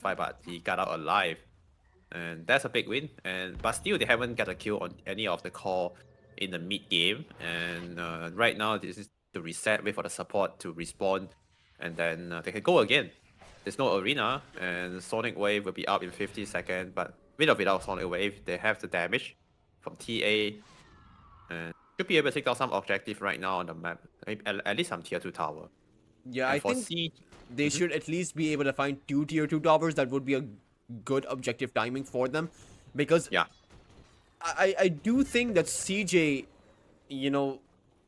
fight, but he got out alive. And that's a big win. But still, they haven't got a kill on any of the core in the mid game. And right now, this is to reset, wait for the support to respawn, and then they can go again. There's no arena, and Sonic Wave will be up in 50 seconds. But with or without Sonic Wave, they have the damage from TA, and should be able to take down some objective right now on the map. At least some tier 2 tower. Yeah, And I for think C, they should at least be able to find 2 tier 2 towers. That would be a good objective timing for them, because yeah, I do think that CJ, you know,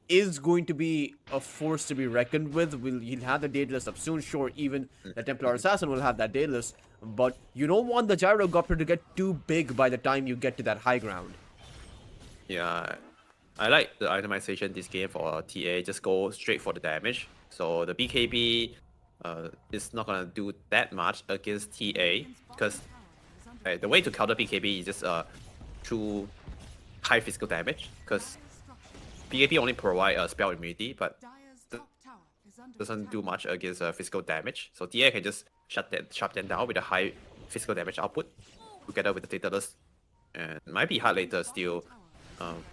is going to be a force to be reckoned with. He'll have the Daedalus up soon. Sure, even the Templar Assassin will have that Daedalus, but you don't want the Gyrocopter to get too big by the time you get to that high ground. yeah. I like the itemization this game for TA. Just go straight for the damage. So the BKB is not gonna do that much against TA, because the way to counter BKB is just through high physical damage. Because BKB only provide a spell immunity, but doesn't do much against physical damage. So TA can just shut them down with a high physical damage output together with the Daedalus, and might be hard later still.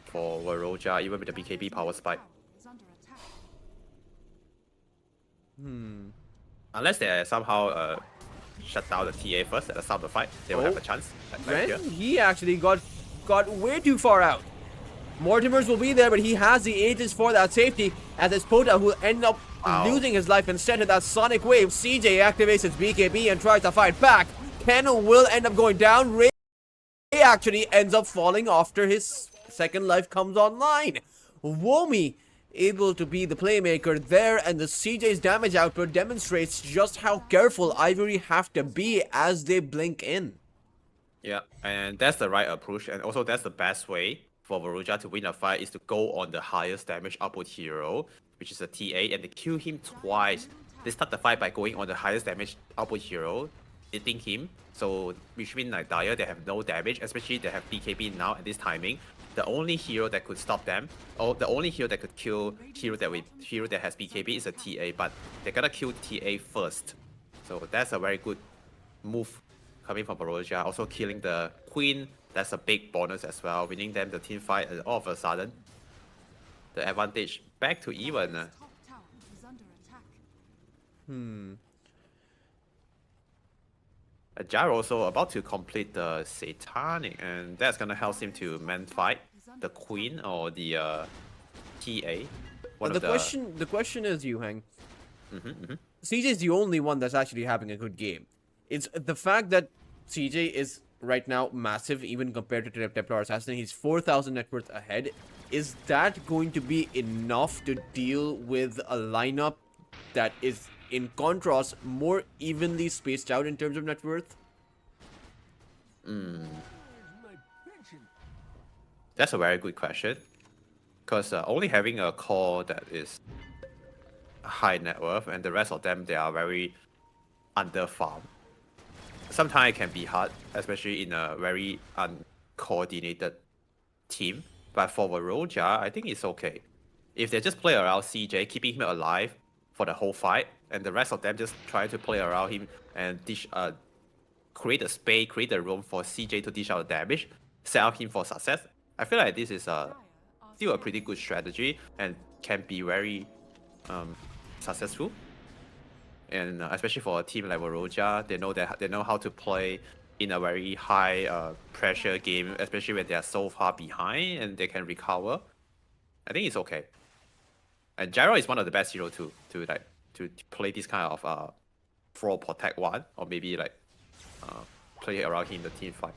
For Veroja, even with the BKB power spike. Unless they somehow shut down the TA first at the start of the fight, they will have a chance. Ren, he actually got way too far out. Mortimer's will be there, but he has the Aegis for that safety, as it's Pota who will end up losing his life instead of that Sonic Wave. CJ activates his BKB and tries to fight back. Ken will end up going down. Ray actually ends up falling after his second life comes online. Womi able to be the playmaker there, and the CJ's damage output demonstrates just how careful Ivory have to be as they blink in. Yeah, and that's the right approach, and also that's the best way for Veroja to win a fight, is to go on the highest damage output hero, which is a TA, and they kill him twice. They start the fight by going on the highest damage output hero, hitting him. So which means like Dire, they have no damage, especially they have BKB now at this timing. The only hero that could stop them, or the only hero that could kill hero that has BKB is a TA, but they gotta kill TA first. So that's a very good move coming from Veroja. Also killing the Queen, that's a big bonus as well. Winning them the team fight, and all of a sudden, the advantage back to even. Gyro also about to complete the Satanic, and that's gonna help him to man fight the Queen or the TA. The question is, Yuhang, CJ is the only one that's actually having a good game. It's the fact that CJ is right now massive, even compared to Templar Assassin. He's 4,000 net worth ahead. Is that going to be enough to deal with a lineup that is, in contrast, more evenly spaced out in terms of net worth? That's a very good question. Because only having a core that is high net worth, and the rest of them, they are very under-farmed. Sometimes it can be hard, especially in a very uncoordinated team. But for Veroja, I think it's okay. If they just play around CJ, keeping him alive for the whole fight, and the rest of them just try to play around him and create a space, create a room for CJ to dish out the damage, set up him for success. I feel like this is still a pretty good strategy and can be very successful. And especially for a team like Veroja, they know how to play in a very high pressure game, especially when they are so far behind and they can recover. I think it's okay. And Gyro is one of the best heroes to play this kind of throw protect one, or maybe like play around him in the team fight.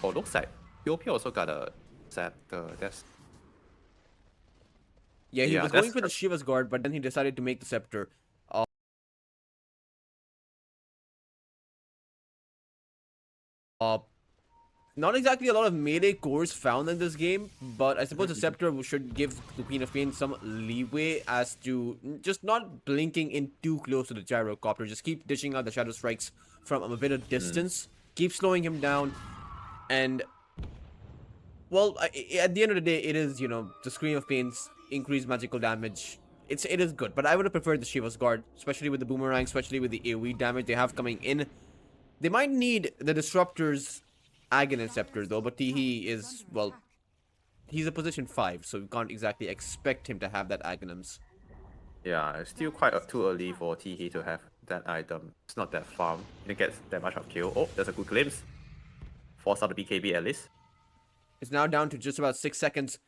Oh, looks like POP also got a scepter. That's He was going for the Shiva's Guard, but then he decided to make the Scepter. Not exactly a lot of melee cores found in this game, but I suppose the Scepter should give the Queen of Pain some leeway as to just not blinking in too close to the Gyrocopter. Just keep dishing out the Shadow Strikes from a bit of distance, keep slowing him down, and, well, at the end of the day, it is, the Scream of Pain's increased magical damage it is good, but I would have preferred the Shiva's Guard, especially with the boomerang, especially with the AoE damage they have coming in. They might need the Disruptor's Aghanim Scepter though, but Teehee is, well, he's a position 5, so we can't exactly expect him to have that Aghanims. Yeah, it's still quite too early for Teehee to have that item. It's not that farm. He didn't get that much of kill. Oh, there's a good glimpse. Force out the BKB at least. It's now down to just about 6 seconds.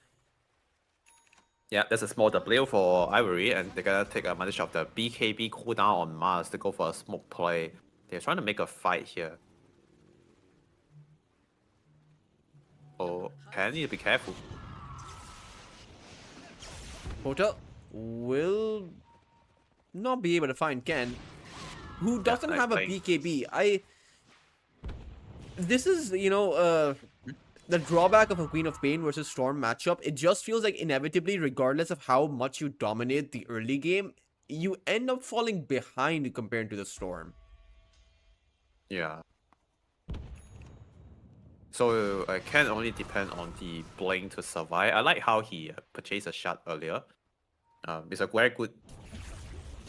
Yeah, there's a small W for Ivory, and they're gonna take advantage of the BKB cooldown on Mars to go for a smoke play. They're trying to make a fight here. Oh, Ken need to be careful. Pota will not be able to find Ken, who doesn't have a BKB. This is, you know, the drawback of a Queen of Pain versus Storm matchup. It just feels like inevitably, regardless of how much you dominate the early game, you end up falling behind compared to the Storm. Yeah. So I can only depend on the Blink to survive. I like how he purchased a shot earlier. It's a very good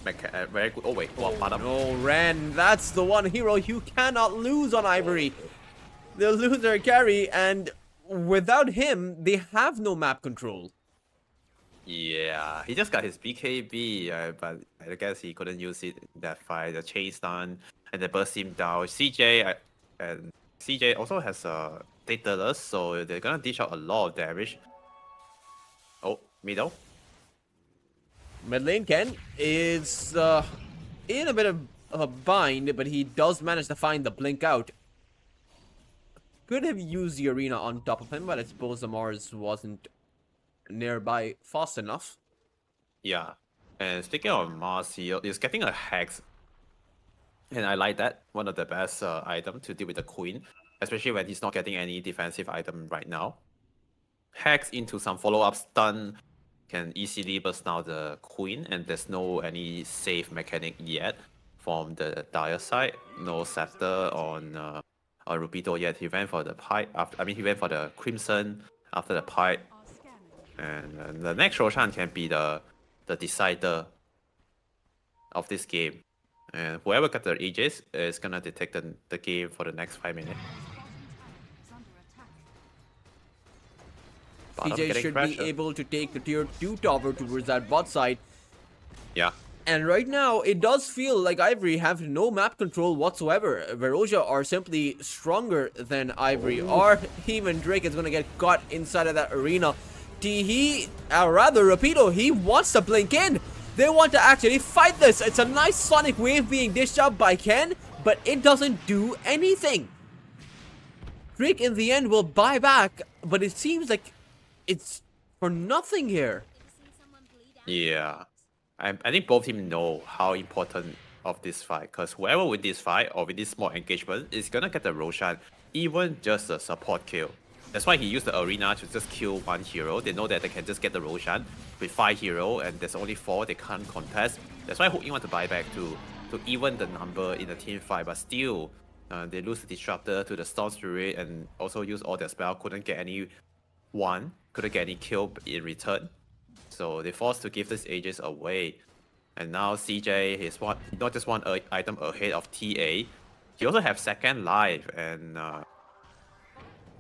very good. Oh wait, what? No, Ren, that's the one hero you cannot lose on Ivory. They'll lose their carry, and without him, they have no map control. Yeah, he just got his BKB, but I guess he couldn't use it in that fight. The chase stun and the burst him down. And CJ also has a Daedalus, so they're gonna dish out a lot of damage. Oh, middle. Mid lane Ken is in a bit of a bind, but he does manage to find the blink out. Could have used the arena on top of him, but I suppose the Mars wasn't nearby fast enough. Yeah, and speaking of Mars, he is getting a Hex. And I like that. One of the best items to deal with the Queen, especially when he's not getting any defensive item right now. Hex into some follow-up stun can easily burst down the Queen, and there's no any safe mechanic yet from the Dire side. No Scepter on Rubido yet. He went for the pipe after. I mean, he went for the Crimson after the pipe, and the next Roshan can be the decider of this game. And whoever got the Aegis is gonna detect the game for the next 5 minutes. CJ should be able to take the tier 2 tower towards that bot side. Yeah. And right now, it does feel like Ivory have no map control whatsoever. Veroja are simply stronger than Ivory, or even Drake is going to get caught inside of that arena. Rather, Rapido, he wants to blink in. They want to actually fight this. It's a nice sonic wave being dished out by Ken, but it doesn't do anything. Drake in the end will buy back, but it seems like it's for nothing here. Yeah. I think both teams know how important of this fight, because whoever wins this fight or with this small engagement is gonna get the Roshan, even just a support kill. That's why he used the arena to just kill one hero. They know that they can just get the Roshan with 5 heroes, and there's only 4 they can't contest. That's why Hooking want to buy back to even the number in the team fight, but still they lose the Disruptor to the Storm Spirit and also use all their spell, couldn't get any kill in return. So they forced to give this Aegis away. And now CJ is not just one item ahead of TA. He also have second life, and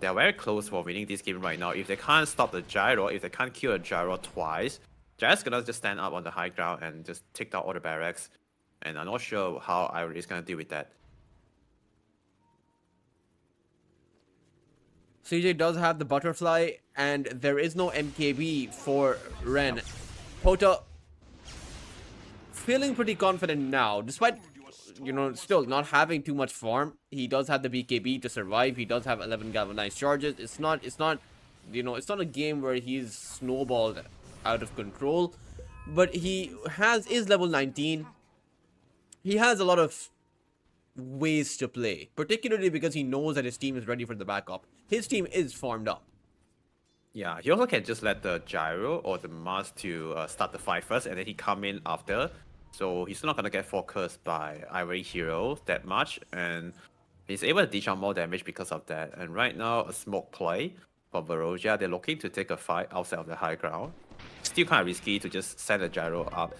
they are very close for winning this game right now. If they can't stop the Gyro, if they can't kill a Gyro twice, Gyro's gonna just stand up on the high ground and just take down all the barracks. And I'm not sure how Ivory is gonna deal with that. CJ does have the butterfly, and there is no MKB for Ren. Pota feeling pretty confident now, despite, you know, still not having too much farm. He does have the BKB to survive. He does have 11 galvanized charges. It's not, you know, it's not a game where he's snowballed out of control, but he is level 19. He has a lot of ways to play, particularly because he knows that his team is ready for the backup. His team is farmed up. Yeah, he also can just let the Gyro or the Mars to start the fight first, and then he come in after. So he's not gonna get focused by Ivory hero that much, and he's able to dish out more damage because of that. And right now, a smoke play for Veroja. They're looking to take a fight outside of the high ground. Still kind of risky to just send a gyro up,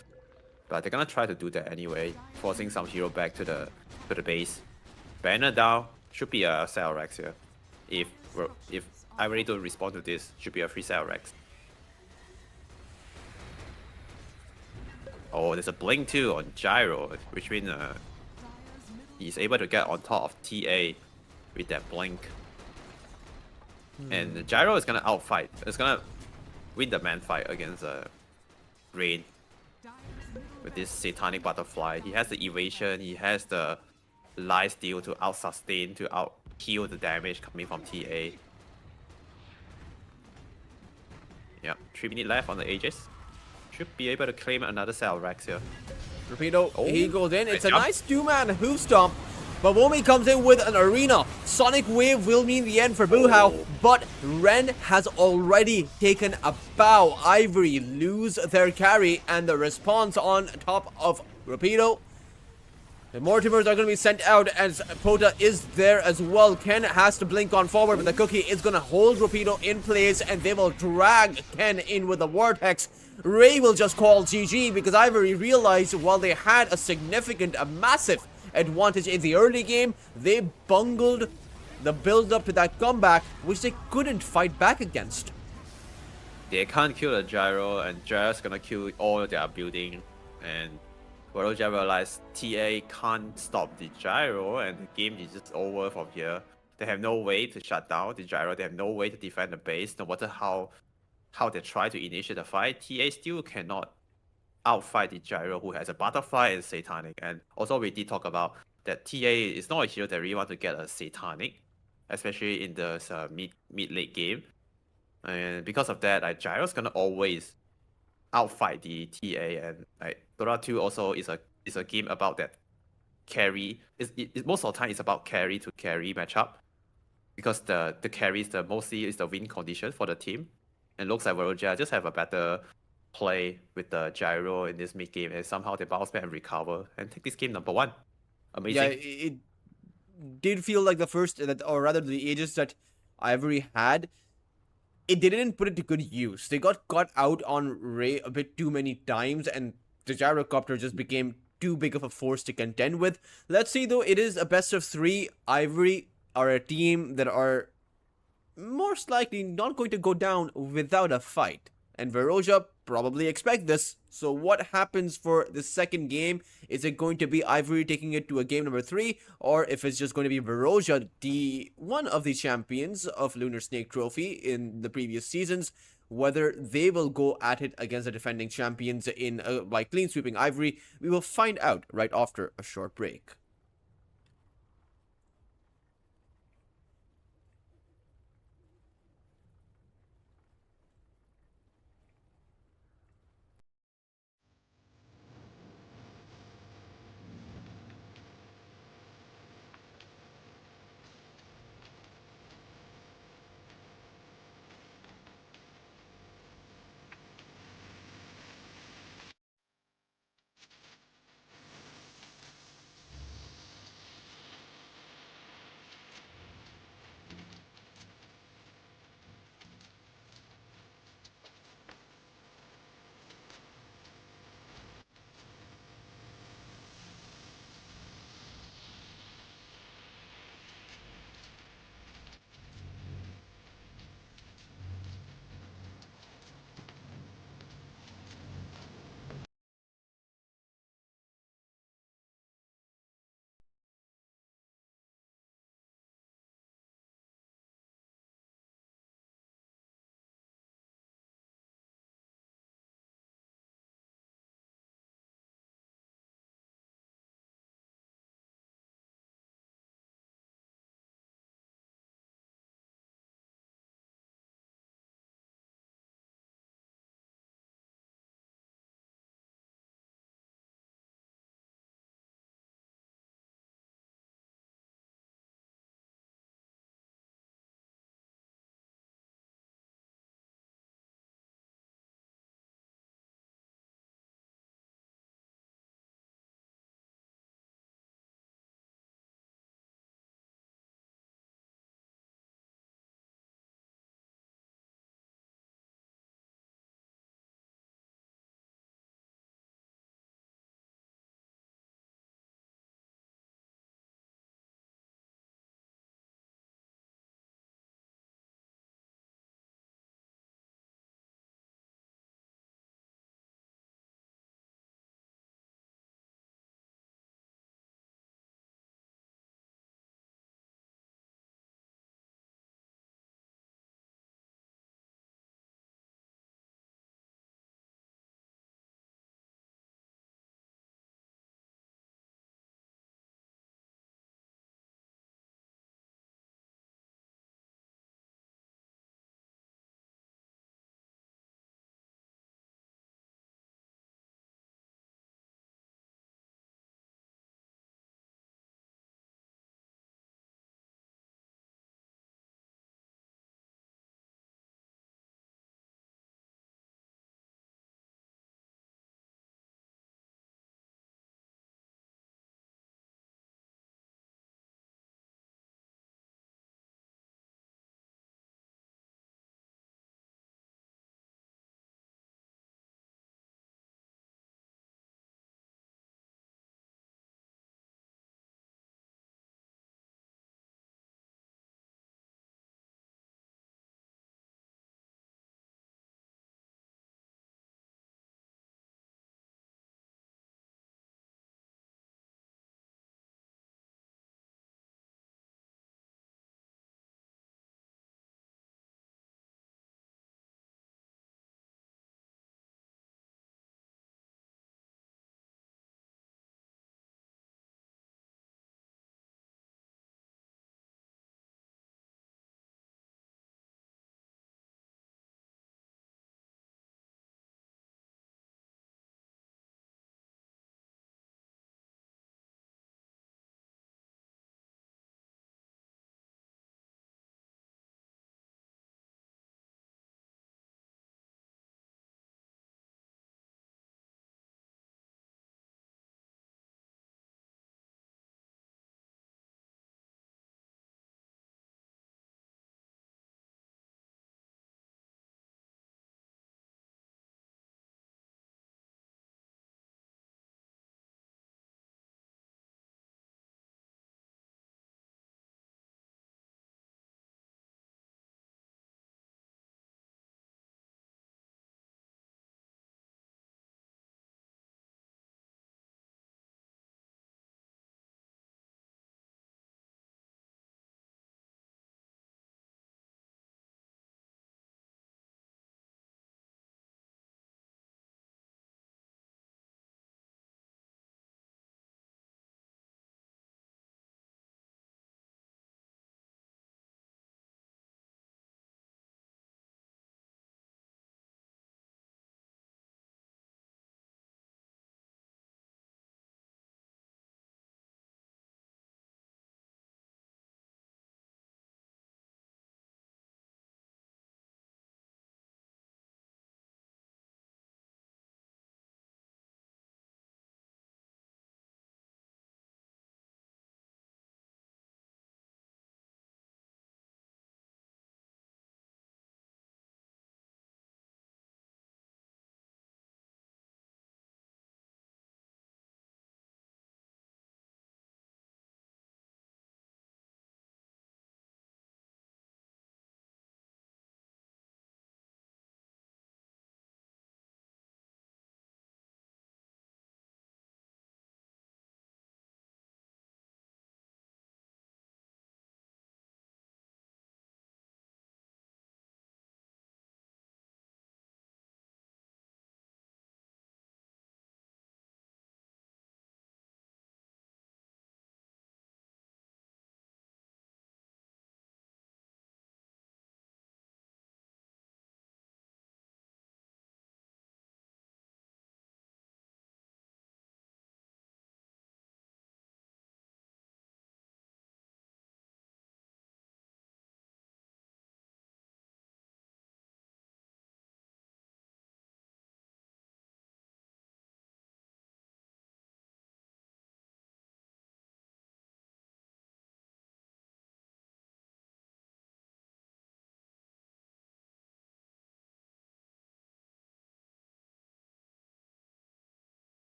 but they're gonna try to do that anyway, forcing some hero back to the base. Banner down, should be a Cell Rex here. If Ivory don't respond to this, should be a free Cell Rex. Oh, there's a blink too on Gyro, which means he's able to get on top of TA with that blink. And the Gyro is gonna outfight. It's gonna win the man fight against Rain. With this Satanic Butterfly, he has the evasion, he has the life steal to out sustain, to out heal the damage coming from TA. Yeah, 3 minutes left on the Aegis. Should be able to claim another Cell Rex here. Rapido, he goes in. It's a jump. nice two-man hoof stomp. But Womi comes in with an arena. Sonic Wave will mean the end for Buhao, but Ren has already taken a bow. Ivory lose their carry, and the response on top of Rapido. The Mortimers are going to be sent out as Pota is there as well. Ken has to blink on forward, but the cookie is going to hold Rapido in place, and they will drag Ken in with the Vortex. Ray will just call GG because Ivory realized while they had a significant, a massive advantage in the early game, they bungled the build up to that comeback, which they couldn't fight back against. They can't kill the Gyro, and Gyro's gonna kill all their building, and Veroja realized TA can't stop the Gyro, and the game is just over from here. They have no way to shut down the Gyro, they have no way to defend the base, no matter how they try to initiate the fight. TA still cannot outfight the Gyro, who has a Butterfly and Satanic. And also we did talk about that TA is not a hero that really want to get a Satanic, especially in the mid-late game. And because of that, Gyro's gonna always outfight the TA, and Dota 2 also is a game about that carry. Most of the time it's about carry to carry matchup, because the carry is mostly is the win condition for the team. And looks like Veroja just have a better play with the Gyro in this mid game, and somehow they bounce back and recover and take this game number 1. Amazing. Yeah, it did feel like the first, or rather the Aegis that Ivory had, they didn't put it to good use. They got caught out on Ray a bit too many times, and the Gyrocopter just became too big of a force to contend with. Let's see though, it is a best of 3. Ivory are a team that are most likely not going to go down without a fight. And Veroja probably expect this. So what happens for the second game? Is it going to be Ivory taking it to a game number 3? Or if it's just going to be Veroja, one of the champions of Lunar Snake Trophy in the previous seasons, whether they will go at it against the defending champions in by clean sweeping Ivory, we will find out right after a short break.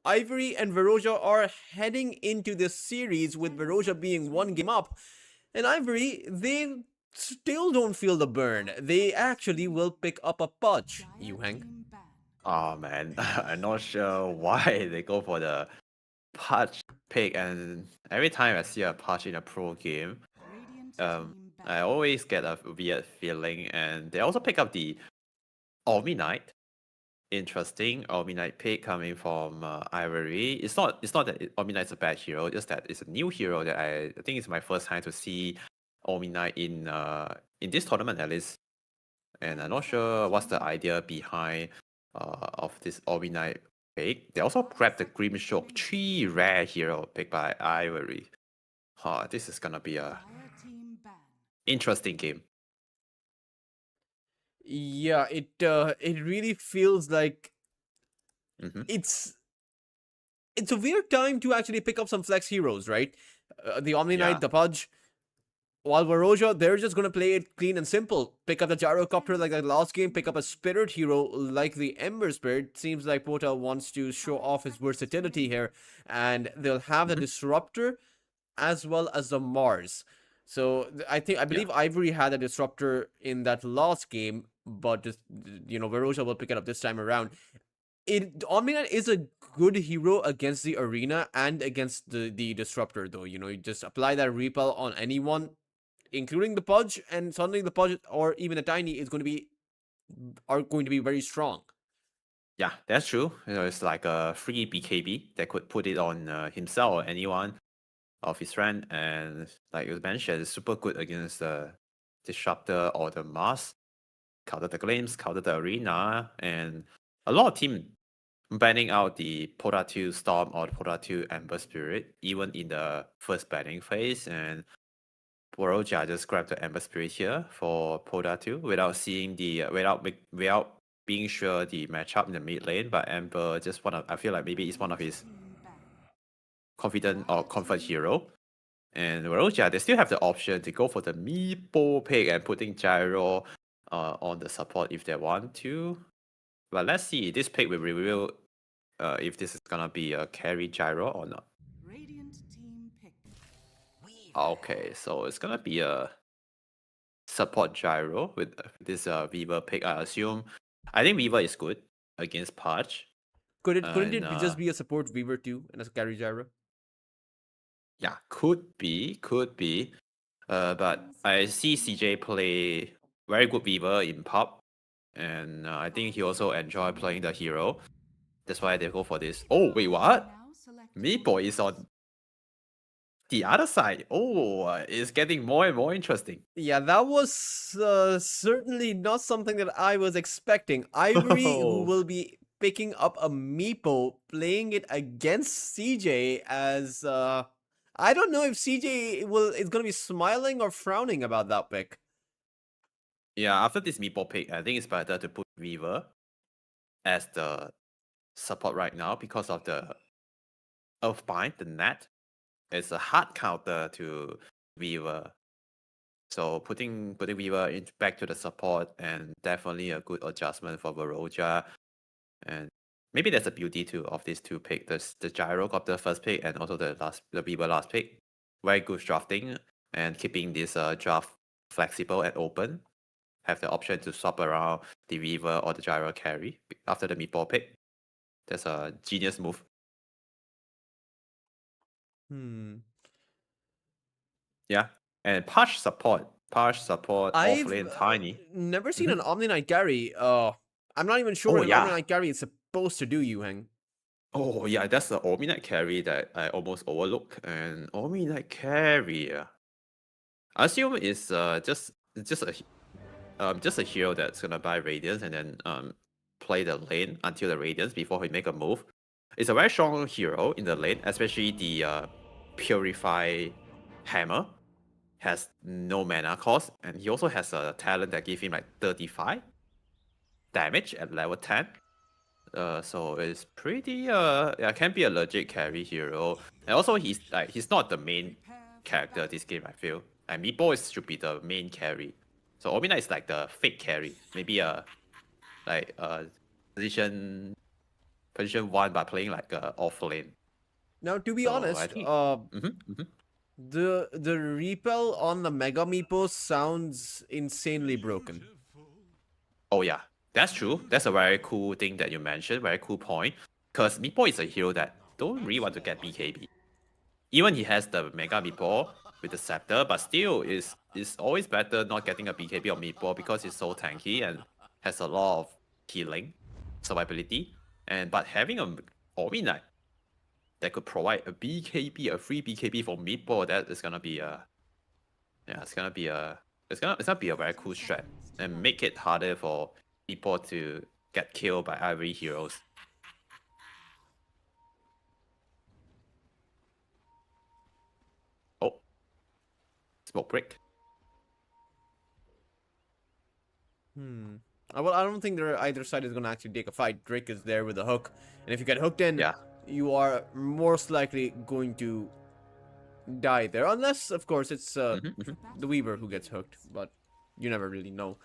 Ivory and Veroja are heading into this series with Veroja being 1 game up. And Ivory, they still don't feel the burn. They actually will pick up a Pudge, Yuheng. Oh man, I'm not sure why they go for the patch pick, and every time I see a patch in a pro game, I always get a weird feeling. And they also pick up the Omni Knight. Interesting Omni Knight pick coming from Ivory. It's not that Omni Knight's a bad hero, just that it's a new hero that I think it's my first time to see Omni Knight in this tournament at least. And I'm not sure what's the idea behind of this Omni Knight pick. They also grabbed the Grimshock, 3 rare hero picked by Ivory. This is gonna be a interesting game. Yeah, it really feels like Mm-hmm. it's a weird time to actually pick up some flex heroes, right? The Omni Knight, Yeah. the Pudge. While Veroja, they're just gonna play it clean and simple. Pick up the Gyrocopter like that last game, pick up a Spirit hero like the Ember Spirit. Seems like Pota wants to show off his versatility here, and they'll have the Disruptor as well as the Mars. So I believe Ivory had a Disruptor in that last game, but just, Veroja will pick it up this time around. Omni-Knight is a good hero against the arena and against the Disruptor, though. You just apply that repel on anyone, including the Pudge, and suddenly the Pudge or even a Tiny are going to be very strong. Yeah, that's true. It's like a free BKB that could put it on himself or anyone of his friend, and like you mentioned, it's super good against the Disruptor or the Mars. Counter the Glimpse, counter the Arena, and a lot of team banning out the Pota 2 Storm or Pota 2 Ember Spirit, even in the first banning phase. And Veroja just grabbed the Ember Spirit here for Pota 2 without seeing the without being sure the matchup in the mid lane. But Ember just I feel like maybe it's one of his confident or comfort hero. And Veroja, they still have the option to go for the Meepo pick and putting Gyro on the support if they want to. But let's see, this pick will reveal if this is gonna be a carry Gyro or not. Okay, so it's gonna be a support Gyro with this Weaver pick. I think Weaver is good against Pudge. Couldn't it just be a support Weaver too and a carry Gyro? Yeah, could be. But I see CJ play very good Weaver in pop, and I think he also enjoy playing the hero. That's why they go for this. Oh wait, what? Meepo is on the other side. Oh, it's getting more and more interesting. Yeah, that was certainly not something that I was expecting. Ivory, who will be picking up a Meepo, playing it against CJ as I don't know if CJ is gonna be smiling or frowning about that pick. Yeah, after this Meepo pick, I think it's better to put Weaver as the support right now because of the Earthbind, the net. It's a hard counter to Weaver. So putting Weaver back to the support, and definitely a good adjustment for Veroja. And maybe that's a beauty too of these two picks. The Gyro got the first pick and also the Weaver last pick. Very good drafting and keeping this draft flexible and open. Have the option to swap around the Weaver or the Gyro carry after the meatball pick. That's a genius move. Yeah. And Push support, I've offlane, Tiny. never seen an Omni Knight carry. I'm not even sure Oh, what an Omni yeah. Knight carry is supposed to do, Yuheng. Oh yeah, that's the Omni Knight carry that I almost overlooked. And Omni Knight carry, I assume it's just a hero that's gonna buy Radiance and then play the lane until the Radiance before he make a move. It's a very strong hero in the lane, especially the Purify Hammer has no mana cost, and he also has a talent that gives him like 35 damage at level 10. So it's pretty can be a legit carry hero. And also he's not the main character this game, I feel. And Meepo should be the main carry. So Omina is like the fake carry. Maybe position position 1 by playing like off lane. Now, to be So I honest, think. the repel on the Mega Meepo sounds insanely broken. Oh yeah, that's true. That's a very cool thing that you mentioned. Very cool point. Because Meepo is a hero that don't really want to get BKB. Even he has the Mega Meepo with the Scepter, but still is always better not getting a BKB on Meepo because it's so tanky and has a lot of healing survivability. But having a Ori Knight that could provide a BKB, a free BKB for Meepo, that is gonna be a it's gonna be a very cool strat and make it harder for people to get killed by Ivory heroes. Oh, smoke break. Well, I don't think either side is going to actually take a fight. Drake is there with a hook, and if you get hooked in, Yeah. you are most likely going to die there. Unless, of course, it's the Weaver who gets hooked, but you never really know.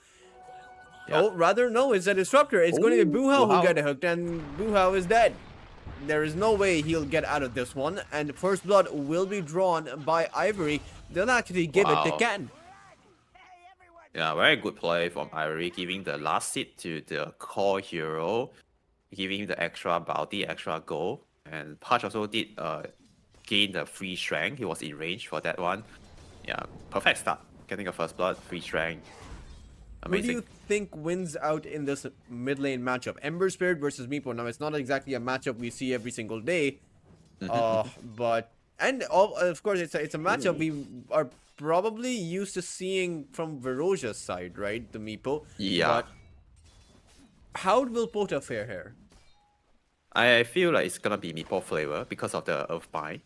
Yeah. Oh, rather, no, it's a Disruptor. It's going to be Buhao who Buhao. get hooked, and Buhao is dead. There is no way he'll get out of this one, and First Blood will be drawn by Ivory. They'll actually give it to Wow. Ken. Yeah, very good play from Ivory, giving the last hit to the core hero, giving him the extra bounty, extra goal. And Patch also did gain the free strength. He was in range for that one. Yeah, perfect start. Getting a first blood, free strength. Amazing. Who do you think wins out in this mid lane matchup? Ember Spirit versus Meepo. Now, it's not exactly a matchup we see every single day, but of course it's a matchup we are probably used to seeing from Veroja's side, right? The Meepo. Yeah. But how will Pota fare here? I feel like it's gonna be Meepo flavor because of the Earthbind.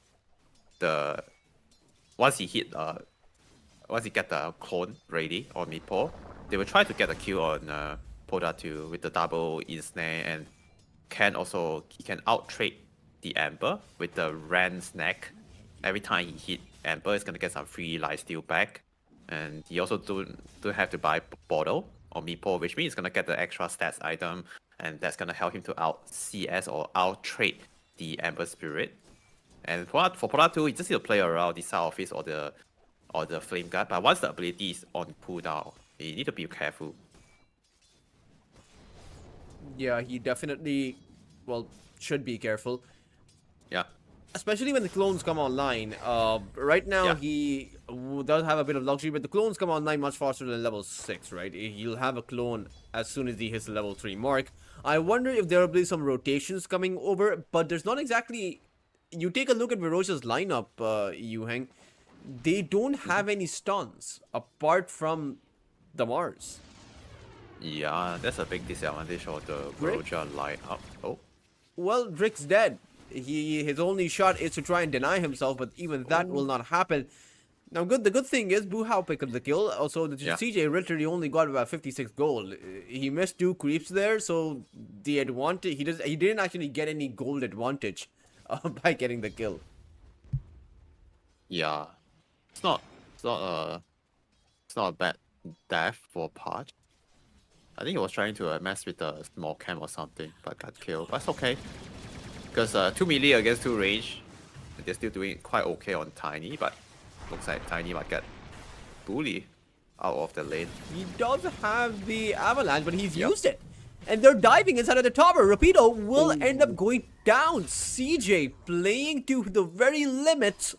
Once he get the clone ready on Meepo, they will try to get a kill on Pota too with the double insnare, and he can out trade the Amber with the Ran snack. Every time he hit Amber, is gonna get some free lifesteal back, and he also don't have to buy bottle on Meepo, which means he's gonna get the extra stats item, and that's gonna help him to out CS or out trade the Amber Spirit. And for Pota 2, he just need to play around the South Office or the Flame Guard, but once the ability is on cooldown, you need to be careful. Yeah, he definitely, should be careful. Yeah. Especially when the clones come online. Right now, Yeah. he does have a bit of luxury, but the clones come online much faster than level 6, right? He'll have a clone as soon as he hits the level 3 mark. I wonder if there will be some rotations coming over, but there's not exactly... You take a look at Veroja's lineup, Yuheng. They don't have any stuns, apart from the Mars. Yeah, that's a big disadvantage of the Veroja lineup. Oh. Well, Drick's dead. His only shot is to try and deny himself, but even that will not happen. Now, the good thing is Buhao picked up the kill. Also, the CJ literally only got about 56 gold. He missed 2 creeps there, so the advantage he didn't actually get any gold advantage by getting the kill. Yeah, it's not a bad death for Patch. I think he was trying to mess with the small cam or something, but got killed. But it's okay, because 2 melee against 2 range, they're still doing quite okay on Tiny, but looks like Tiny might get bullied out of the lane. He does have the avalanche, but he's used it. And they're diving inside of the tower. Rapido will end up going down. CJ playing to the very limits,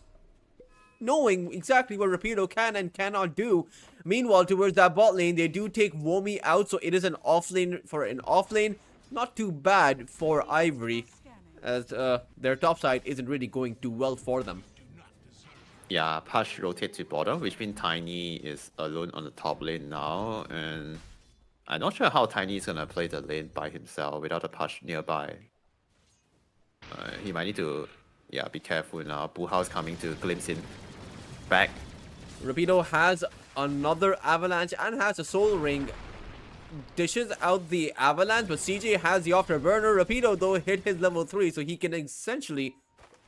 knowing exactly what Rapido can and cannot do. Meanwhile, towards that bot lane, they do take Womi out, so it is an off lane for an off lane. Not too bad for Ivory, as their top side isn't really going too well for them. Yeah, Patch rotate to bottom, which means Tiny is alone on the top lane now, and I'm not sure how Tiny is gonna play the lane by himself without a Patch nearby. He might need to, be careful now. Buhao's coming to glimpse in back. Rapido has another avalanche and has a soul ring. Dishes out the avalanche, but CJ has the afterburner. Rapido though hit his level 3, so he can essentially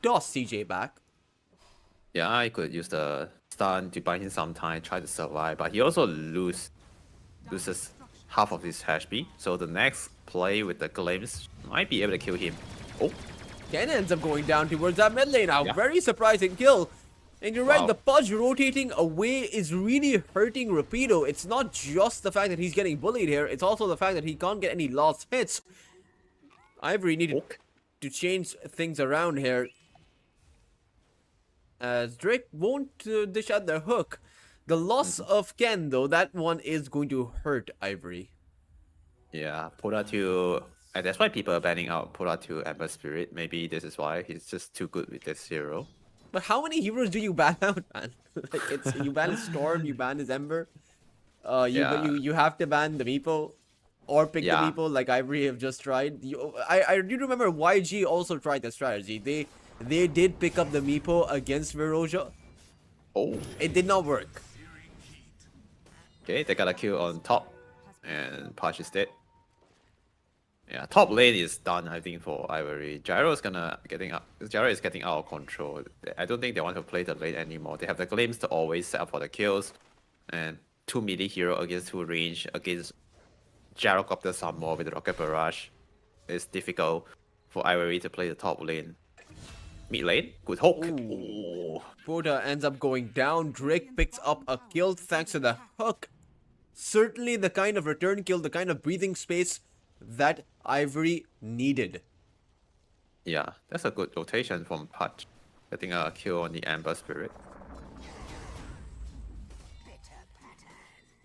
toss CJ back. Yeah, I could use the stun to buy him some time, try to survive, but he also loses half of his HP. So the next play with the glimpse might be able to kill him. Oh, Ken ends up going down towards that mid lane now. Yeah. Very surprising kill. And you're right, Wow. the Pudge rotating away is really hurting Rapido. It's not just the fact that he's getting bullied here, it's also the fact that he can't get any last hits. Ivory needed Okay. to change things around here. As Drake won't dish out the hook. The loss of Ken, though, that one is going to hurt Ivory. Yeah, Poda 2, and that's why people are banning out Poda 2 Ember Spirit. Maybe this is why he's just too good with this hero. But how many heroes do you ban out, man? Like it's you ban his Storm, you ban his Ember. Yeah. You have to ban the Meepo, or pick Yeah. the Meepo like Ivory have just tried. I do remember YG also tried that strategy. They did pick up the Meepo against Veroja. Oh, It did not work. okay, they got a kill on top, and Patch is dead. Yeah, top lane is done, I think, for Ivory. Gyro is getting out of control. I don't think they want to play the lane anymore. They have the glimpse to always set up for the kills, and 2 melee hero against 2 range against Gyrocopter some more with the Rocket Barrage. It's difficult for Ivory to play the top lane. Mid lane, good hook. Ooh. Oh, Poda ends up going down. Drake picks up a kill thanks to the hook. Certainly the kind of return kill, the kind of breathing space that Ivory needed. yeah, that's a good rotation from Patch. Getting a kill on the Ember Spirit.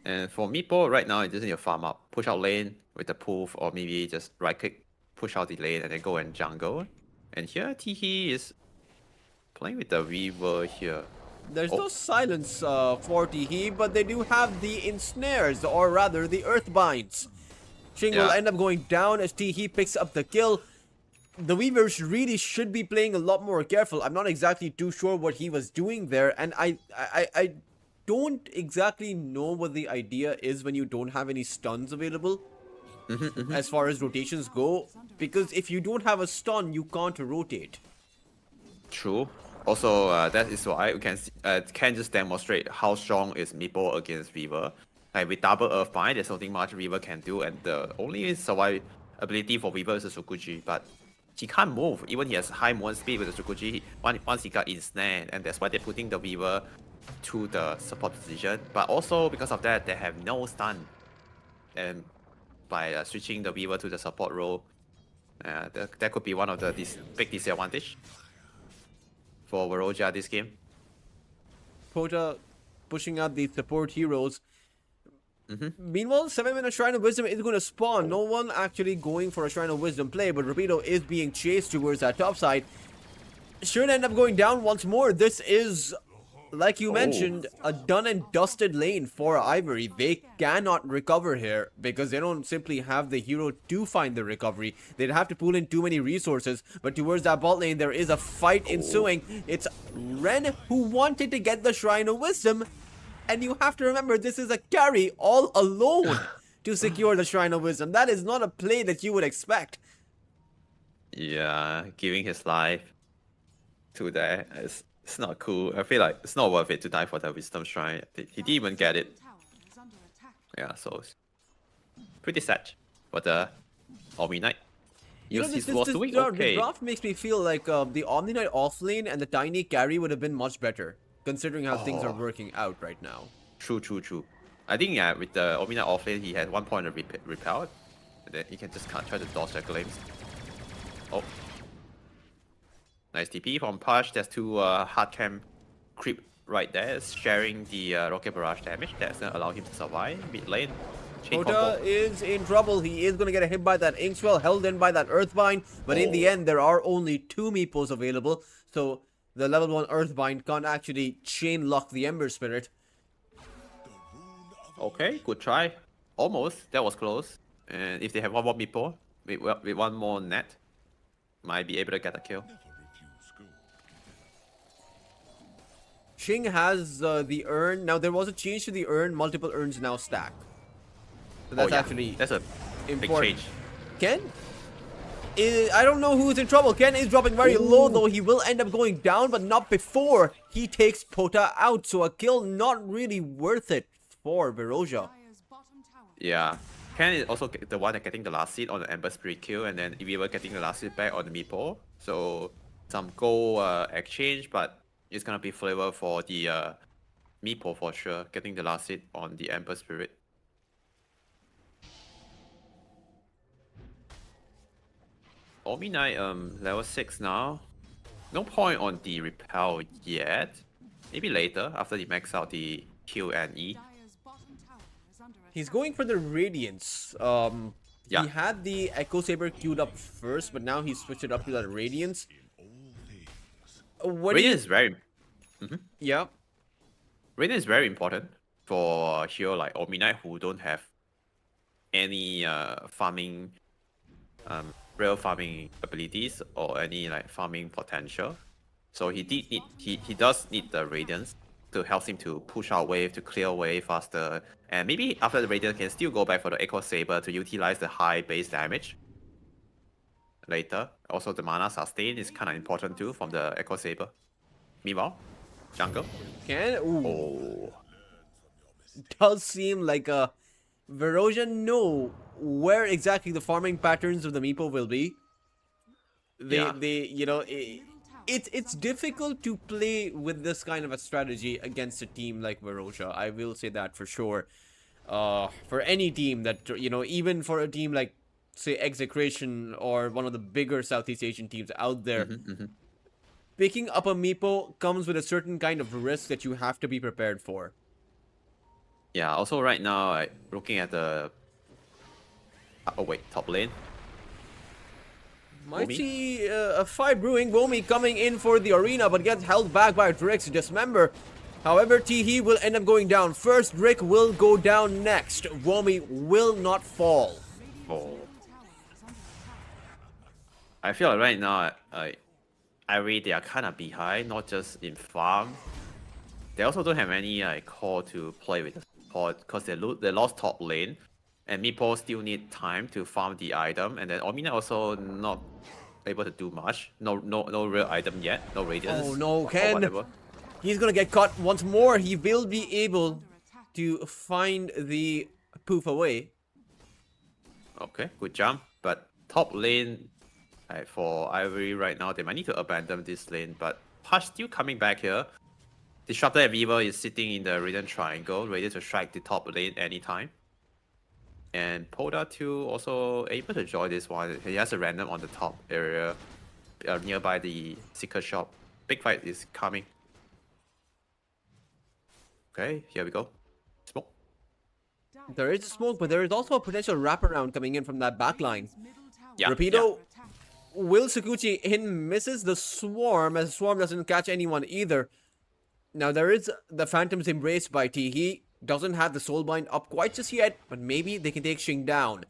And for Meepo, right now, it just need to farm up. Push out lane with the poof, or maybe just right click, push out the lane, and then go and jungle. And here, Teehee is playing with the Weaver here. There's Oh. no silence for Teehee, but they do have the ensnares, or rather the earthbinds. Ching will Yeah. end up going down as Teehee picks up the kill. The Weavers really should be playing a lot more careful. I'm not exactly too sure what he was doing there, and I don't exactly know what the idea is when you don't have any stuns available. As far as rotations go, because if you don't have a stun, you can't rotate. True. Also, that is why we can just demonstrate how strong is Meepo against Weaver. Like with double Earthbind, there's nothing much Weaver can do, and the only survive ability for Weaver is the Sukuji, but he can't move. Even he has high movement speed with the Sukuji, once he got ensnared, and that's why they're putting the Weaver to the support position. But also because of that, they have no stun. And by switching the Weaver to the support role, that could be one of the big disadvantage for Veroja this game. Pota pushing out the support heroes. Meanwhile, 7-minute Shrine of Wisdom is going to spawn. No one actually going for a Shrine of Wisdom play, but Rapido is being chased towards that top side. Should end up going down once more. This is, like you mentioned, a done and dusted lane for Ivory. They cannot recover here because they don't simply have the hero to find the recovery. They'd have to pull in too many resources. But towards that bot lane, there is a fight ensuing. It's Ren who wanted to get the Shrine of Wisdom. And you have to remember, this is a carry all alone to secure the Shrine of Wisdom. That is not a play that you would expect. Yeah, giving his life to that is it's not cool. I feel like it's not worth it to die for the Wisdom Shrine. He didn't even get it. Yeah, so it's pretty sad for the Omni Knight. You know, He was doing okay. the draft makes me feel like the Omni Knight offlane and the Tiny carry would have been much better, considering how things are working out right now. True. I think yeah, with the Omni Knight offlane, he had 1 point of repelled. And then he can just try to dodge the glimpse. Oh. Nice TP from Push. There's 2 hard cam creep right there, sharing the rocket barrage damage. That's gonna allow him to survive mid lane. Chain Pota combo. is in trouble. He is going to get hit by that Inkswell, held in by that Earthbind. But in the end, there are only 2 Meepos available. So the level 1 Earthbind can't actually chain lock the Ember Spirit. Okay, good try. Almost. That was close. And if they have 1 more Meepo, with 1 more net, might be able to get a kill. Ching has the urn. Now, there was a change to the urn. Multiple urns now stack. So that's actually that's a big important. change. Ken? I don't know who's in trouble. Ken is dropping very low, though. He will end up going down, but not before he takes Pota out. So a kill not really worth it for Veroja. Yeah. Ken is also the one that getting the last seed on the Ember Spirit kill, and then we were getting the last seed back on the Meepo. So some gold exchange, but it's gonna be flavor for the Meepo for sure, getting the last seed on the Ember Spirit. Omi Knight level 6 now. No point on the repel yet. Maybe later after he max out the Q and E. He's going for the Radiance. Yeah. He had the Echo Saber queued up first, but now he's switched it up to that Radiance. Radiance is very... Yeah. Radiance is very important for a hero like Omi Knight who don't have any farming... real farming abilities or any like farming potential. So he does need the Radiance to help him to push out wave, to clear wave faster. And maybe after the Radiance can still go back for the Echo Saber to utilize the high base damage later. Also the mana sustain is kind of important too from the Echo Saber. Meanwhile, jungle. Does seem like a Veroja know where exactly the farming patterns of the Meepo will be. It's difficult to play with this kind of a strategy against a team like Veroja. I will say that for sure. For any team that, even for a team like, say, Execration or one of the bigger Southeast Asian teams out there, picking up a Meepo comes with a certain kind of risk that you have to be prepared for. Yeah, also right now, looking at the... top lane. Might see a fight brewing. Womi coming in for the arena, but gets held back by Drix Dismember. However, Teehee will end up going down first. Rick will go down next. Womi will not fall. Oh. I feel like right now, Ivory, they are kind of behind, not just in farm. They also don't have any core to play with the support because they lost top lane. And Meepo still need time to farm the item, and then Omina also not able to do much. No real item yet. No Radiance. Oh no, Ken! He's gonna get caught once more. He will be able to find the poof away. Okay, good jump. But top lane for Ivory right now, they might need to abandon this lane. But Hush still coming back here. Disruptor and Weaver is sitting in the Radiant Triangle, ready to strike the top lane anytime. And Poda 2 also able to join this one. He has a random on the top area nearby the Seeker shop. Big fight is coming. Okay, here we go. Smoke. There is smoke, but there is also a potential wraparound coming in from that backline. Yeah, Rapido will Sakuchi in, misses the Swarm, as Swarm doesn't catch anyone either. Now there is the Phantom's Embrace by Teehee. Doesn't have the Soulbind up quite just yet, but maybe they can take Xing down.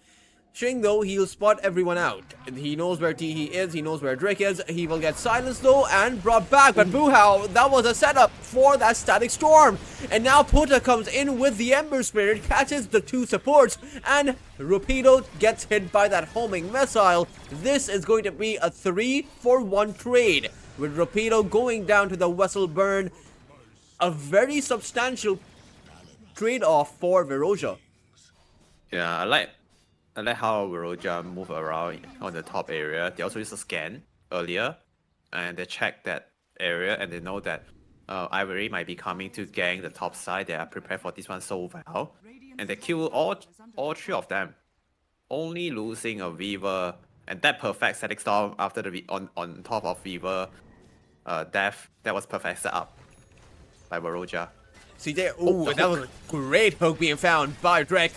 Xing, though, he'll spot everyone out. He knows where Teehee is, he knows where Drake is. He will get silenced, though, and brought back. But boo-how, that was a setup for that Static Storm. And now Pota comes in with the Ember Spirit, catches the two supports, and Rapido gets hit by that homing missile. This is going to be a 3-for-1 trade, with Rapido going down to the Vessel Burn. A very substantial trade-off for Veroja. Yeah, I like how Veroja move around on the top area. They also used a scan earlier, and they check that area, and they know that Ivory might be coming to gang the top side. They are prepared for this one so well, and they kill all three of them, only losing a Weaver and that perfect static storm after the on top of Weaver death. That was perfect setup by Veroja. CJ, that was a great hook being found by Drake.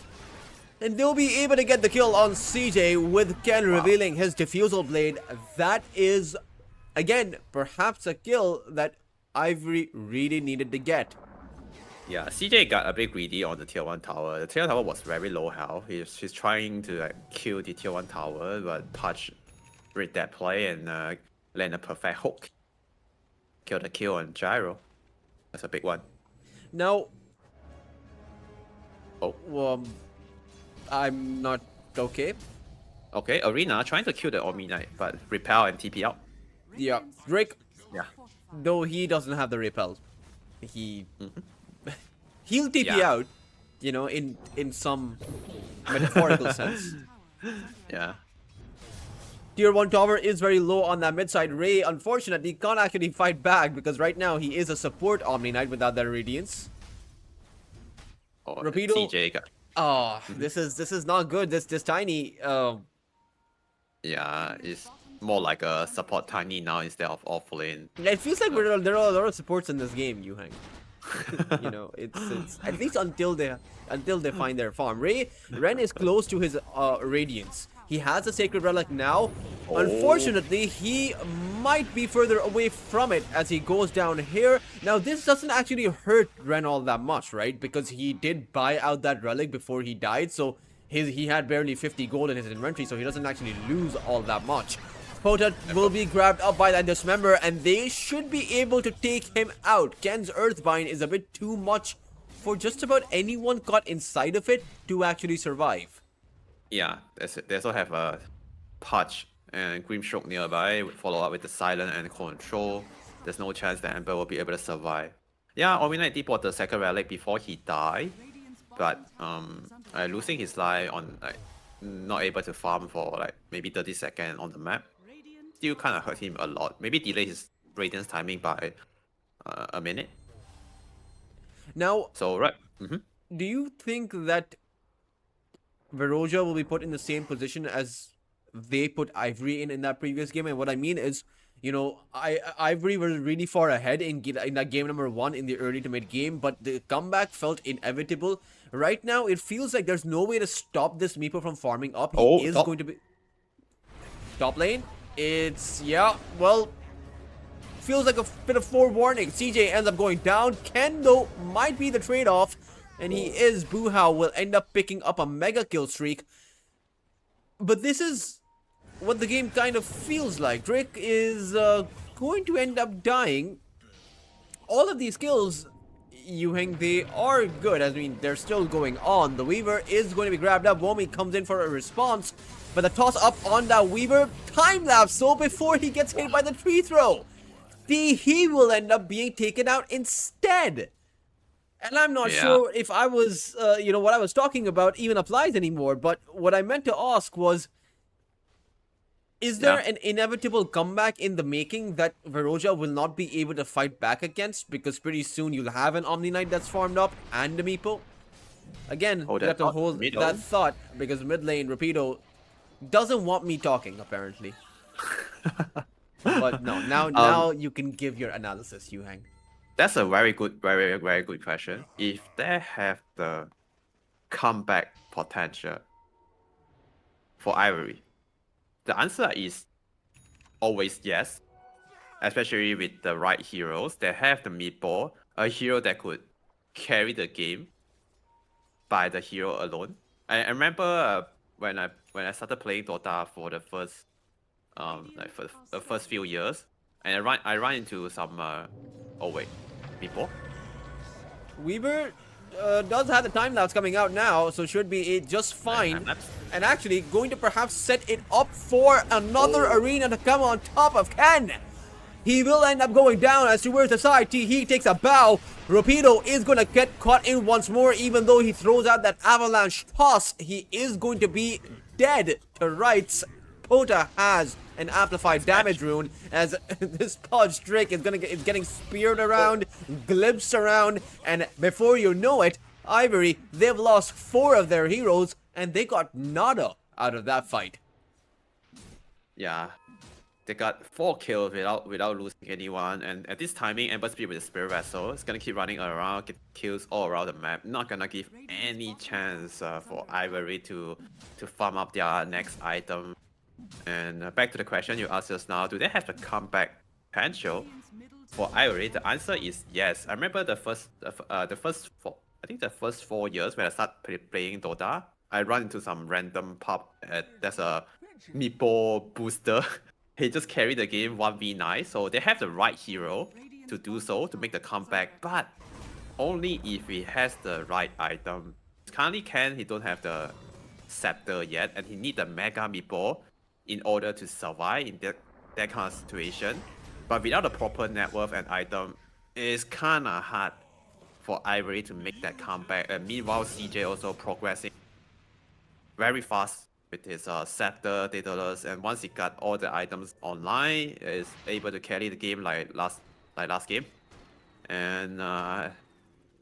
And they'll be able to get the kill on CJ with Ken revealing his Diffusal Blade. That is, again, perhaps a kill that Ivory really needed to get. Yeah, CJ got a bit greedy on the tier 1 tower. The tier 1 tower was very low health. He's trying to kill the tier 1 tower, but Touch read that play and land a perfect hook. Kill the kill on Gyro. That's a big one. Now, I'm not okay. Okay, Arena trying to kill the Omi Knight, but repel and TP out. Yeah, Drake. Yeah. Though he doesn't have the repel, he'll TP out, in some metaphorical sense. Yeah. Tier 1 tower is very low on that mid side. Ray, unfortunately, can't actually fight back because right now he is a support Omni Knight without that Radiance. Oh, Rapido. CJ got. Oh, this is not good. This tiny. Yeah, it's more like a support tiny now instead of off lane. It feels like there are a lot of supports in this game, Yuhang. You know, it's at least until they find their farm. Ren is close to his Radiance. He has a Sacred Relic now. Oh. Unfortunately, he might be further away from it as he goes down here. Now, this doesn't actually hurt Ren all that much, right? Because he did buy out that relic before he died, so he had barely 50 gold in his inventory, so he doesn't actually lose all that much. Pota will be grabbed up by that Dismember, and they should be able to take him out. Ken's Earthbind is a bit too much for just about anyone caught inside of it to actually survive. Yeah, they also have a Touch and Grimstroke nearby, follow up with the Silent and Control. There's no chance that Ember will be able to survive. Yeah, Omni did bought the second relic before he died, but losing his life on like not able to farm for like maybe 30 seconds on the map still kind of hurt him a lot. Maybe delay his Radiance timing by a minute. Now, So right. do you think that Veroja will be put in the same position as they put Ivory in that previous game? And what I mean is, you know, Ivory was really far ahead in that game number 1 in the early to mid game, but the comeback felt inevitable. Right now, it feels like there's no way to stop this Meepo from farming up. He is going to be... Top lane? It's... yeah, well... feels like a bit of forewarning. CJ ends up going down. Ken, though, might be the trade-off. And he is. Buhao will end up picking up a mega kill streak. But this is what the game kind of feels like. Drake is going to end up dying. All of these kills, Yuheng, they are good. I mean, they're still going on. The Weaver is going to be grabbed up. Womi comes in for a response. But the toss up on that Weaver, time-lapse so before he gets hit by the tree throw. He will end up being taken out instead. And I'm not sure if I was, you know, what I was talking about even applies anymore. But what I meant to ask was, is there an inevitable comeback in the making that Veroja will not be able to fight back against? Because pretty soon you'll have an Omni Knight that's farmed up and a Meepo. Again, you have to hold that thought because mid lane, Rapido, doesn't want me talking, apparently. But no, now you can give your analysis, Yuhang. That's a very good, very good question. If they have the comeback potential for Ivory, the answer is always yes. Especially with the right heroes. They have the Meatball, a hero that could carry the game by the hero alone. I remember when I started playing Dota for the first for the first few years, and I run into some people. Weaver does have the time lapse coming out now, so should be just fine. And actually going to perhaps set it up for another arena to come on top of Ken. He will end up going down as towards the side. He takes a bow. Rapido is going to get caught in once more, even though he throws out that avalanche toss. He is going to be dead to rights. Pota has an amplified damage rune as this Podge Drake is getting speared around, glimpsed around, and before you know it, Ivory, they've lost 4 of their heroes and they got nada out of that fight. Yeah, they got 4 kills without losing anyone, and at this timing, Ember Speed with the Spirit Vessel is gonna keep running around, get kills all around the map. Not gonna give any chance for Ivory to farm up their next item. And back to the question you asked us now, do they have the comeback potential for Ivory? The answer is yes. I remember the first 4 years when I started playing Dota, I run into some random pub. There's a Meepo booster. He just carried the game 1v9, so they have the right hero to do so, to make the comeback, but only if he has the right item. Currently Ken, he don't have the scepter yet, and he need the Mega Meepo in order to survive in that kind of situation. But without a proper net worth and item, it's kinda hard for Ivory to make that comeback. And meanwhile, CJ also progressing very fast with his scepter, Daedalus, and once he got all the items online, is able to carry the game like last game. And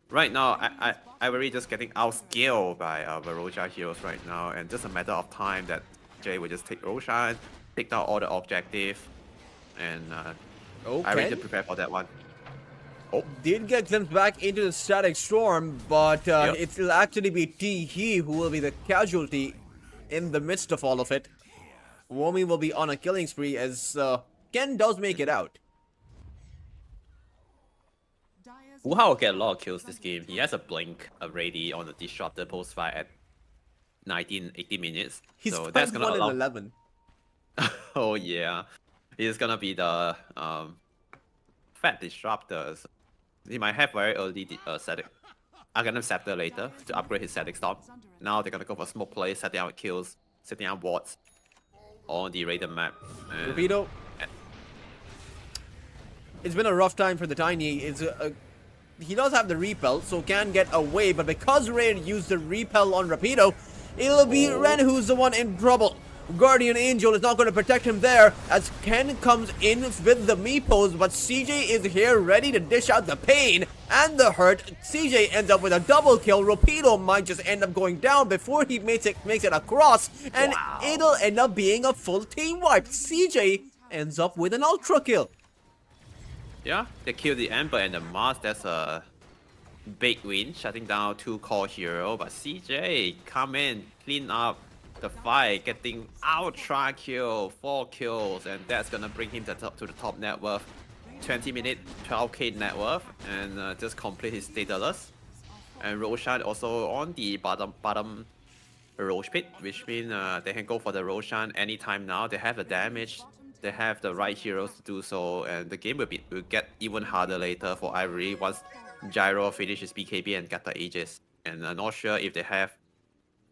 right now, Ivory just getting outscaled by Veroja heroes right now, and just a matter of time that Jay will just take Roshan, take down all the objective, and Ivory just prepare for that one. Oh, did get glimpsed back into the static storm, but it'll actually be He who will be the casualty in the midst of all of it. Womi will be on a killing spree as Ken does make it out. Wuha will get a lot of kills this game. He has a blink already on the disruptor post fight at 18 minutes. He's so that's gonna 1 in allow... 11. Oh yeah, he's gonna be the fat disruptors. He might have very early static Arcanum Scepter later to upgrade his static storm. Now they're gonna go for smoke play, setting out kills, setting out wards on the Raider map. Rapido. It's been a rough time for the Tiny. He does have the repel, so can get away, but because Rain used the repel on Rapido, it'll be Ren who's the one in trouble. Guardian Angel is not going to protect him there as Ken comes in with the Meepos, but CJ is here ready to dish out the pain and the hurt. CJ ends up with a double kill. Rapido might just end up going down before he makes it across, and it'll end up being a full team wipe. CJ ends up with an ultra kill. Yeah, they kill the Ember and the Mars. That's a big win, shutting down 2 core hero. But CJ come in, clean up the fight, getting ultra kill, 4 kills, and that's gonna bring him to the top net worth, 20 minute, 12k net worth, and just complete his Daedalus. And Roshan also on the bottom Roche pit, which means they can go for the Roshan anytime now. They have the damage, they have the right heroes to do so, and the game will get even harder later for Ivory once Gyro finishes BKB and get the Aegis. And I'm not sure if they have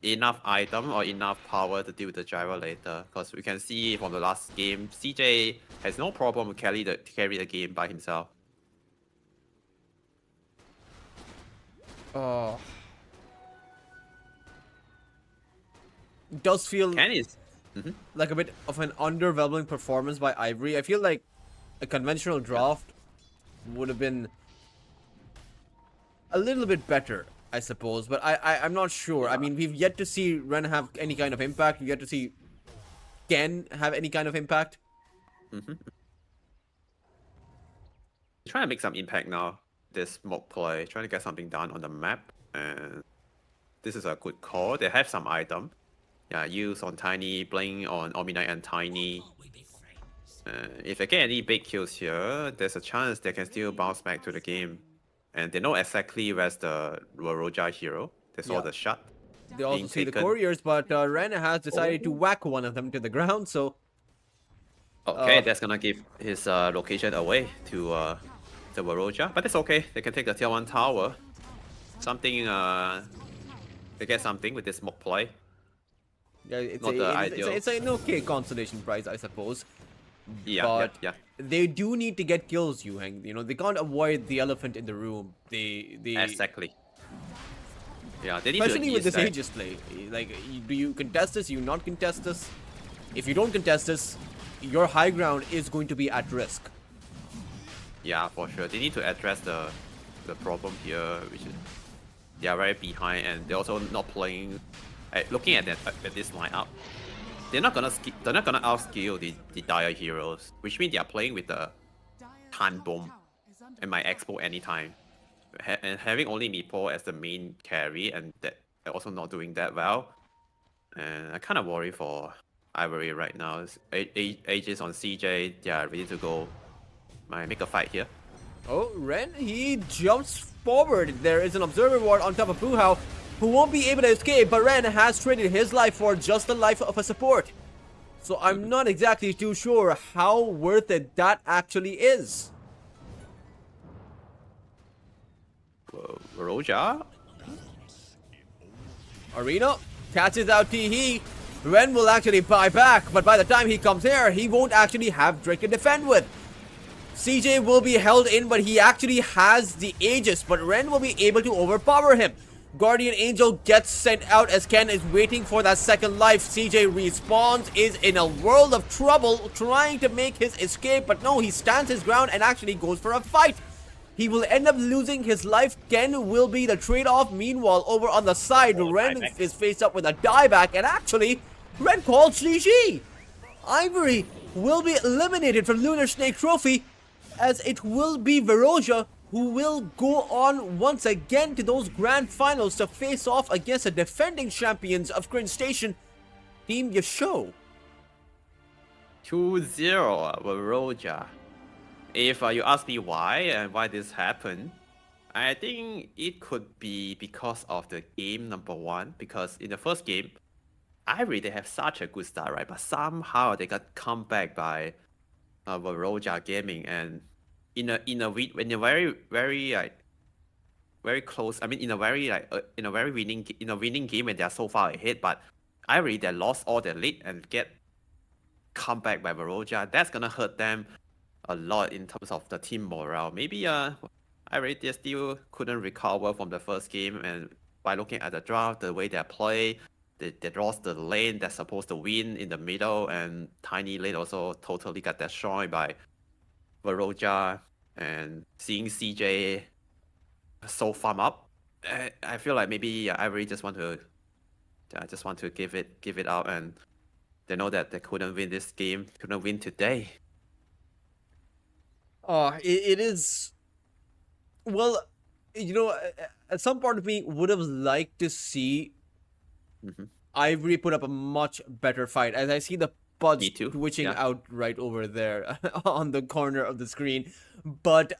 enough item or enough power to deal with the Gyro later, because we can see from the last game, CJ has no problem to carry the game by himself. Oh, does feel Ken is like a bit of an underwhelming performance by Ivory. I feel like a conventional draft would have been a little bit better, I suppose, but I'm not sure. I mean, we've yet to see Ren have any kind of impact. We've yet to see Ken have any kind of impact. Trying to make some impact now. This smoke play, trying to get something done on the map, and this is a good call. They have some item. Yeah, use on Tiny, Blink on Omni and Tiny. If they get any big kills here, there's a chance they can still bounce back to the game. And they know exactly where's the Veroja hero. They saw the shot. They also see the couriers, but Ren has decided to whack one of them to the ground, so... Okay, that's gonna give his location away to the Veroja. But it's okay, they can take the tier 1 tower. Something, they get something with this smoke play. Yeah, it's an okay consolation prize, I suppose. Yeah, but they do need to get kills, Yuheng. You know, they can't avoid the elephant in the room. They exactly. Yeah, they need especially to with this Aegis play. Like, do you contest this? You not contest this? If you don't contest this, your high ground is going to be at risk. Yeah, for sure. They need to address the problem here, which is they are very behind, and they're also not playing. Looking at this lineup, they're not gonna outskill the Dire heroes, which means they are playing with the time bomb and my expo anytime, and having only Meepo as the main carry, and that they're also not doing that well. And I kind of worry for Ivory right now. Aegis on CJ, they are ready to go. Might make a fight here. Oh, Ren, he jumps forward. There is an observer ward on top of Puhao, who won't be able to escape, but Ren has traded his life for just the life of a support. So I'm not exactly too sure how worth it that actually is. Veroja? Arena catches out Teehee. Ren will actually buy back, but by the time he comes here, he won't actually have Drake to defend with. CJ will be held in, but he actually has the Aegis, but Ren will be able to overpower him. Guardian Angel gets sent out as Ken is waiting for that second life. CJ respawns, is in a world of trouble, trying to make his escape, but no, he stands his ground and actually goes for a fight. He will end up losing his life. Ken will be the trade-off. Meanwhile, over on the side, Ren is faced up with a dieback, and actually, Ren calls GG. Ivory will be eliminated from Lunar Snake Trophy, as it will be Veroja who will go on once again to those grand finals to face off against the defending champions of Cringe Station, Team Yasho. 2-0 Veroja. If you ask me why and why this happened, I think it could be because of the game number one. Because in the first game, Ivory, they have such a good start, right? But somehow they got come back by Veroja Gaming, and in a very close. I mean, in a winning game when they are so far ahead. But Ivory, they lost all their lead and get come back by Veroja. That's gonna hurt them a lot in terms of the team morale. Maybe Ivory, they still couldn't recover from the first game, and by looking at the draft, the way they play. They lost the lane that's supposed to win in the middle, and Tiny lane also totally got destroyed by Veroja. And seeing CJ so farm up, I feel like maybe Ivory just want to give it out, and they know that they couldn't win this game, couldn't win today. It is. Well, you know, some part of me would have liked to see Ivory put up a much better fight. As I see the pods twitching out right over there on the corner of the screen. But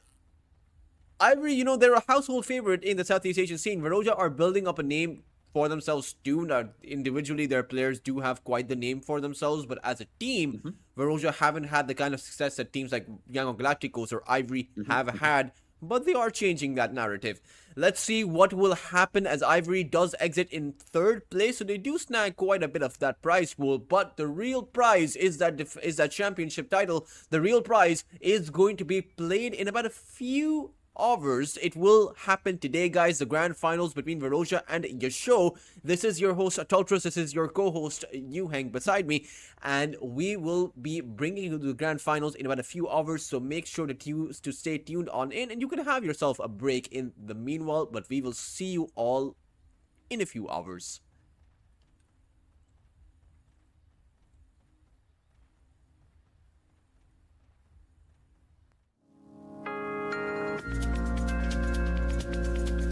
Ivory, you know, they're a household favorite in the Southeast Asian scene. Veroja are building up a name for themselves too. Now, individually, their players do have quite the name for themselves. But as a team, Veroja haven't had the kind of success that teams like Young Galacticos or Ivory have had. But they are changing that narrative. Let's see what will happen as Ivory does exit in third place. So they do snag quite a bit of that prize pool. But the real prize is that championship title. The real prize is going to be played in about a few hours. It will happen today, guys. The grand finals between Veroja and Yasho. This is your host, Tultros. This is your co-host, Yuheng, beside me. And we will be bringing you to the grand finals in about a few hours. So make sure to stay tuned on in. And you can have yourself a break in the meanwhile. But we will see you all in a few hours.